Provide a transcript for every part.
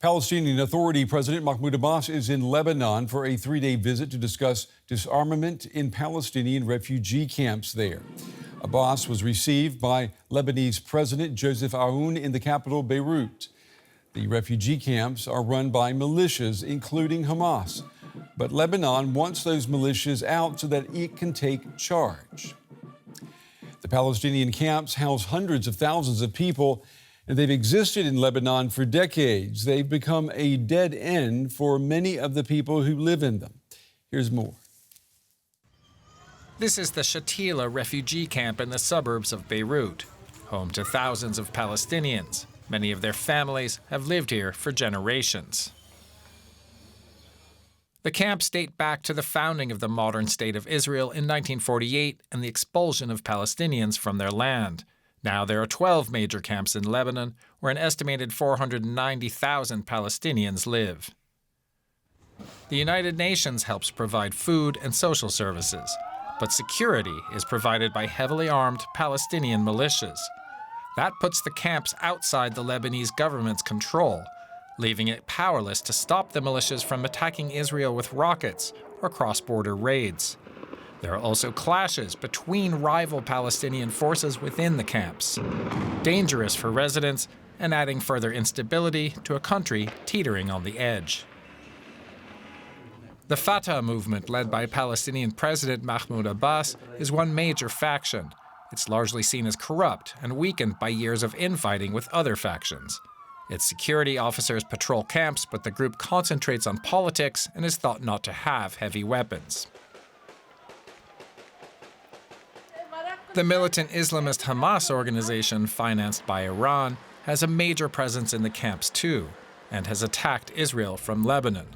Palestinian Authority President Mahmoud Abbas is in Lebanon for a three-day visit to discuss disarmament in Palestinian refugee camps there. Abbas was received by Lebanese President Joseph Aoun in the capital, Beirut. The refugee camps are run by militias, including Hamas. But Lebanon wants those militias out so that it can take charge. The Palestinian camps house hundreds of thousands of people, and they've existed in Lebanon for decades. They've become a dead end for many of the people who live in them. Here's more. This is the Shatila refugee camp in the suburbs of Beirut, home to thousands of Palestinians. Many of their families have lived here for generations. The camps date back to the founding of the modern state of Israel in 1948 and the expulsion of Palestinians from their land. Now there are 12 major camps in Lebanon, where an estimated 490,000 Palestinians live. The United Nations helps provide food and social services, but security is provided by heavily armed Palestinian militias. That puts the camps outside the Lebanese government's control, leaving it powerless to stop the militias from attacking Israel with rockets or cross-border raids. There are also clashes between rival Palestinian forces within the camps, dangerous for residents and adding further instability to a country teetering on the edge. The Fatah movement, led by Palestinian President Mahmoud Abbas, is one major faction. It's largely seen as corrupt and weakened by years of infighting with other factions. Its security officers patrol camps, but the group concentrates on politics and is thought not to have heavy weapons. The militant Islamist Hamas organization, financed by Iran, has a major presence in the camps too, and has attacked Israel from Lebanon.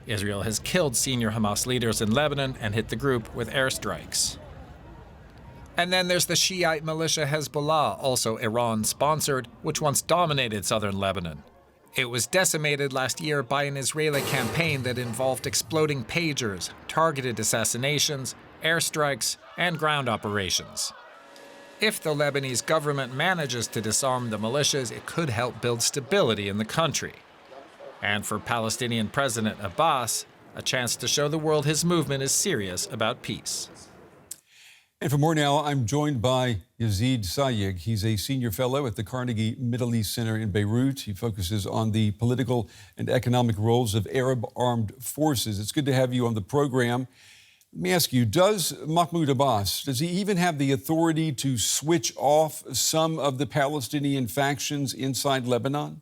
Israel has killed senior Hamas leaders in Lebanon and hit the group with airstrikes. And then there's the Shiite militia Hezbollah, also Iran-sponsored, which once dominated southern Lebanon. It was decimated last year by an Israeli campaign that involved exploding pagers, targeted assassinations, airstrikes, and ground operations. If the Lebanese government manages to disarm the militias, it could help build stability in the country. And for Palestinian President Abbas, a chance to show the world his movement is serious about peace. And for more now, I'm joined by Yazid Sayegh. He's a senior fellow at the Carnegie Middle East Center in Beirut. He focuses on the political and economic roles of Arab armed forces. It's good to have you on the program. Let me ask you, does Mahmoud Abbas, does he even have the authority to switch off some of the Palestinian factions inside Lebanon?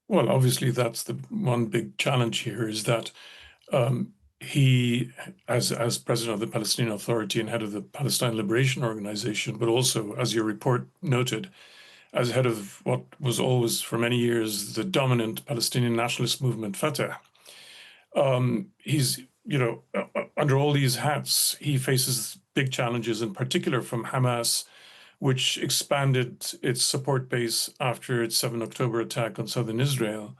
Well, obviously, that's the one big challenge here is that he, as president of the Palestinian Authority and head of the Palestine Liberation Organization, but also, as your report noted, as head of what was always for many years the dominant Palestinian nationalist movement, Fatah, he's, under all these hats, he faces big challenges, in particular from Hamas, which expanded its support base after its 7 October attack on southern Israel.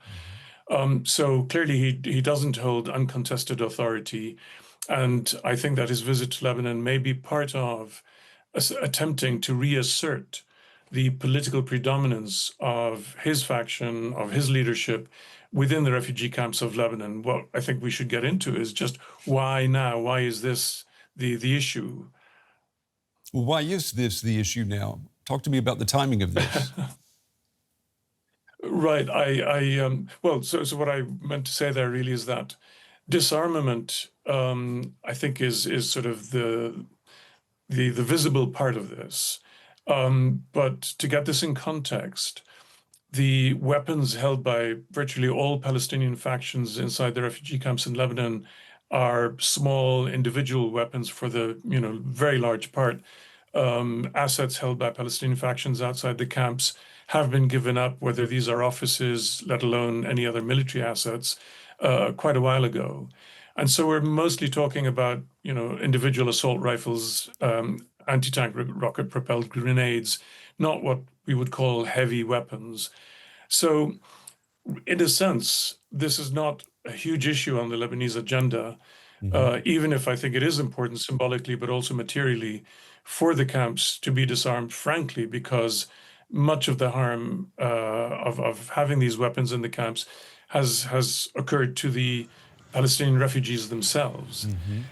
So clearly he doesn't hold uncontested authority. And I think that his visit to Lebanon may be part of attempting to reassert the political predominance of his faction, of his leadership within the refugee camps of Lebanon. What I think we should get into is just why now? Why is this the issue? Well, why is this the issue now? Talk to me about the timing of this. Right. So what I meant to say there really is that disarmament, I think, is sort of the visible part of this. But to get this in context, the weapons held by virtually all Palestinian factions inside the refugee camps in Lebanon are small individual weapons for the very large part. Assets held by Palestinian factions outside the camps have been given up, whether these are offices, let alone any other military assets, quite a while ago. And so we're mostly talking about, individual assault rifles, anti-tank rocket-propelled grenades, not what we would call heavy weapons. So in a sense, this is not a huge issue on the Lebanese agenda, even if I think it is important symbolically, but also materially, for the camps to be disarmed, frankly, because much of the harm of having these weapons in the camps has occurred to the Palestinian refugees themselves.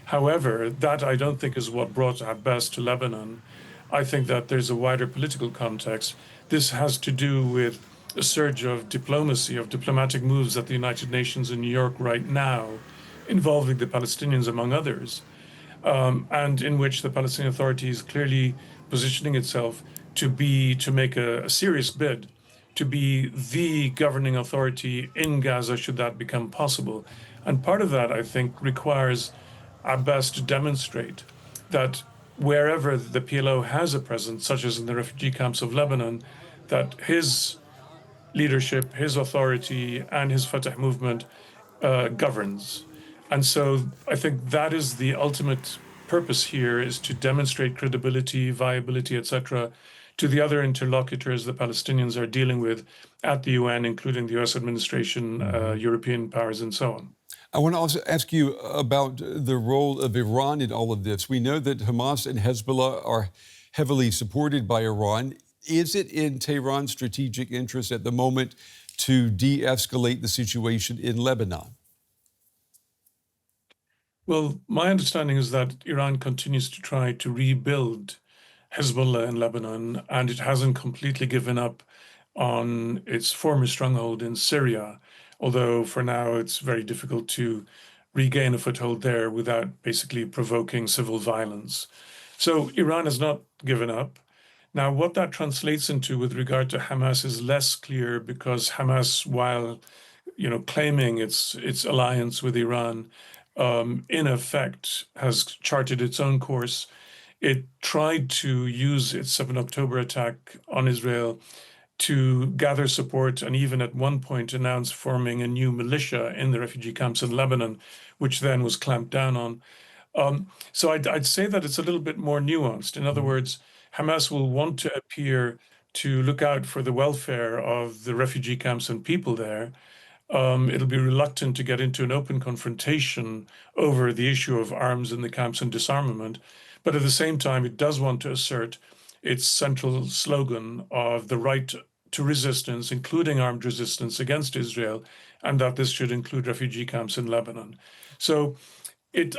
However, that I don't think is what brought Abbas to Lebanon. I think that there's a wider political context. This has to do with a surge of diplomacy, of diplomatic moves at the United Nations in New York right now, involving the Palestinians, among others, and in which the Palestinian Authority is clearly positioning itself to make a serious bid to be the governing authority in Gaza, should that become possible. And part of that, I think, requires Abbas to demonstrate that wherever the PLO has a presence, such as in the refugee camps of Lebanon, that his leadership, his authority, and his Fatah movement governs. And so I think that is the ultimate purpose here, is to demonstrate credibility, viability, etc., to the other interlocutors the Palestinians are dealing with at the UN, including the US administration, European powers, and so on. I want to also ask you about the role of Iran in all of this. We know that Hamas and Hezbollah are heavily supported by Iran. Is it in Tehran's strategic interest at the moment to de-escalate the situation in Lebanon? Well, my understanding is that Iran continues to try to rebuild Hezbollah in Lebanon, and it hasn't completely given up on its former stronghold in Syria, although for now it's very difficult to regain a foothold there without basically provoking civil violence. So Iran has not given up. Now, what that translates into with regard to Hamas is less clear, because Hamas, while claiming its alliance with Iran, in effect has charted its own course. It tried to use its 7 October attack on Israel to gather support, and even at one point announced forming a new militia in the refugee camps in Lebanon, which then was clamped down on. So I'd say that it's a little bit more nuanced. In other words, Hamas will want to appear to look out for the welfare of the refugee camps and people there. It'll be reluctant to get into an open confrontation over the issue of arms in the camps and disarmament. But at the same time, it does want to assert its central slogan of the right to resistance, including armed resistance against Israel, and that this should include refugee camps in Lebanon. So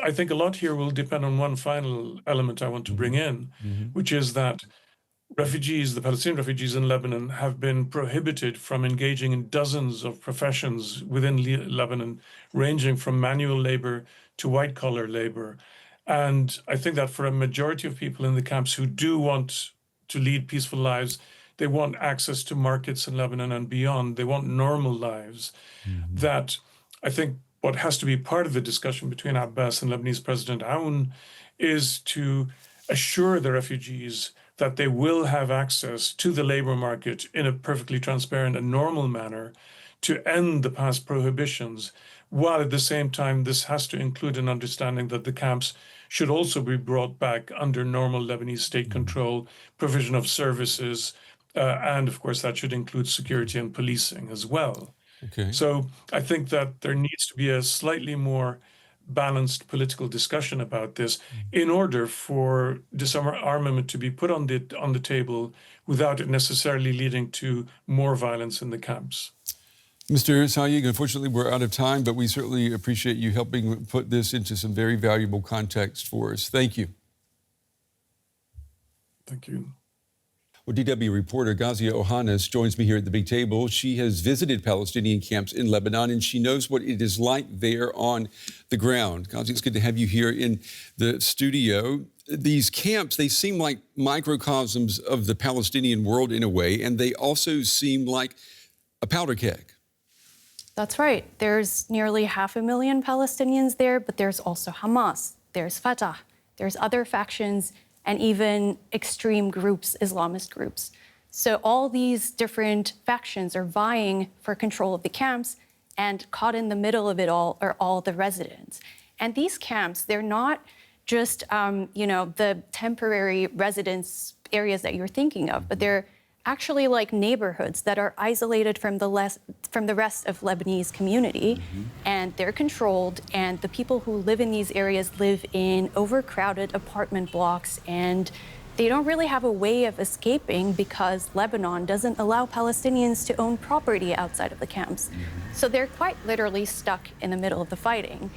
I think a lot here will depend on one final element I want to bring in, which is that the Palestinian refugees in Lebanon, have been prohibited from engaging in dozens of professions within Lebanon, ranging from manual labor to white-collar labor. And I think that for a majority of people in the camps who do want to lead peaceful lives, they want access to markets in Lebanon and beyond. They want normal lives. That I think what has to be part of the discussion between Abbas and Lebanese President Aoun is to assure the refugees that they will have access to the labor market in a perfectly transparent and normal manner, to end the past prohibitions, while at the same time this has to include an understanding that the camps should also be brought back under normal Lebanese state control, provision of services, and of course that should include security and policing as well. Okay. So I think that there needs to be a slightly more balanced political discussion about this in order for disarmament to be put on the table without it necessarily leading to more violence in the camps. Mr. Sayegh, unfortunately, we're out of time, but we certainly appreciate you helping put this into some very valuable context for us. Thank you. Thank you. Well, DW reporter Ghazia Ohanes joins me here at the big table. She has visited Palestinian camps in Lebanon, and she knows what it is like there on the ground. Ghazia, it's good to have you here in the studio. These camps, they seem like microcosms of the Palestinian world in a way, and they also seem like a powder keg. That's right. There's nearly 500,000 Palestinians there, but there's also Hamas, there's Fatah, there's other factions, and even extreme groups, Islamist groups. So all these different factions are vying for control of the camps, and caught in the middle of it all are all the residents. And these camps, they're not just, the temporary residence areas that you're thinking of, but they're actually like neighborhoods that are isolated from the rest of Lebanese community, and they're controlled, and the people who live in these areas live in overcrowded apartment blocks and they don't really have a way of escaping because Lebanon doesn't allow Palestinians to own property outside of the camps. So they're quite literally stuck in the middle of the fighting.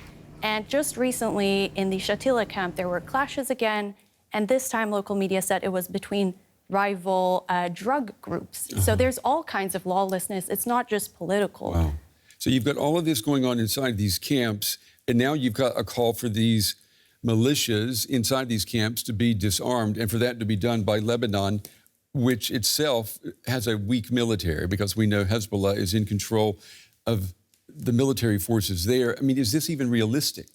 And just recently in the Shatila camp, there were clashes again. And this time, local media said it was between rival drug groups. So there's all kinds of lawlessness. It's not just political. Wow. So you've got all of this going on inside these camps, and now you've got a call for these militias inside these camps to be disarmed, and for that to be done by Lebanon, which itself has a weak military, because we know Hezbollah is in control of the military forces there. I mean, is this even realistic?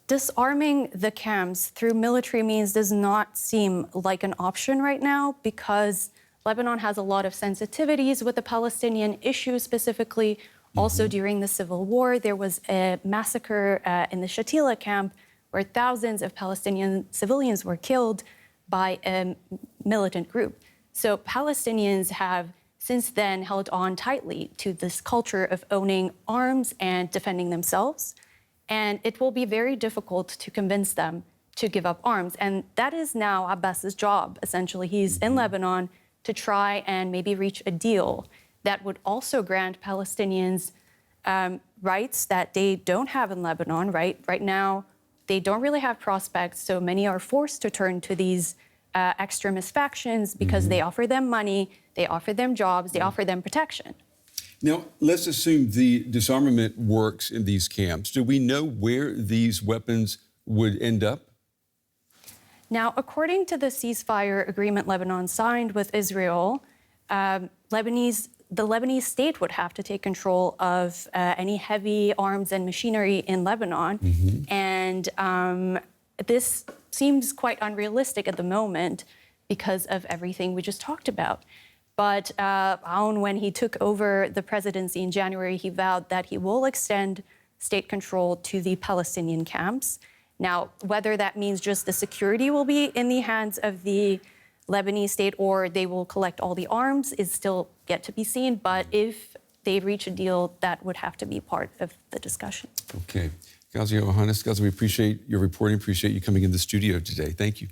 Disarming the camps through military means does not seem like an option right now because Lebanon has a lot of sensitivities with the Palestinian issue specifically. Also, during the civil war, there was a massacre in the Shatila camp where thousands of Palestinian civilians were killed by a militant group. So Palestinians have since then held on tightly to this culture of owning arms and defending themselves. And it will be very difficult to convince them to give up arms. And that is now Abbas's job, essentially. He's in Lebanon to try and maybe reach a deal that would also grant Palestinians rights that they don't have in Lebanon, right? Right now, they don't really have prospects, so many are forced to turn to these extremist factions because they offer them money, they offer them jobs, they offer them protection. Now, let's assume the disarmament works in these camps. Do we know where these weapons would end up? Now, according to the ceasefire agreement Lebanon signed with Israel, the Lebanese state would have to take control of any heavy arms and machinery in Lebanon. And this seems quite unrealistic at the moment because of everything we just talked about. But Aoun, when he took over the presidency in January, he vowed that he will extend state control to the Palestinian camps. Now, whether that means just the security will be in the hands of the Lebanese state or they will collect all the arms is still yet to be seen. But if they reach a deal, that would have to be part of the discussion. Okay. Ghazi Yohannes, Ghazi, we appreciate your reporting, appreciate you coming in the studio today. Thank you.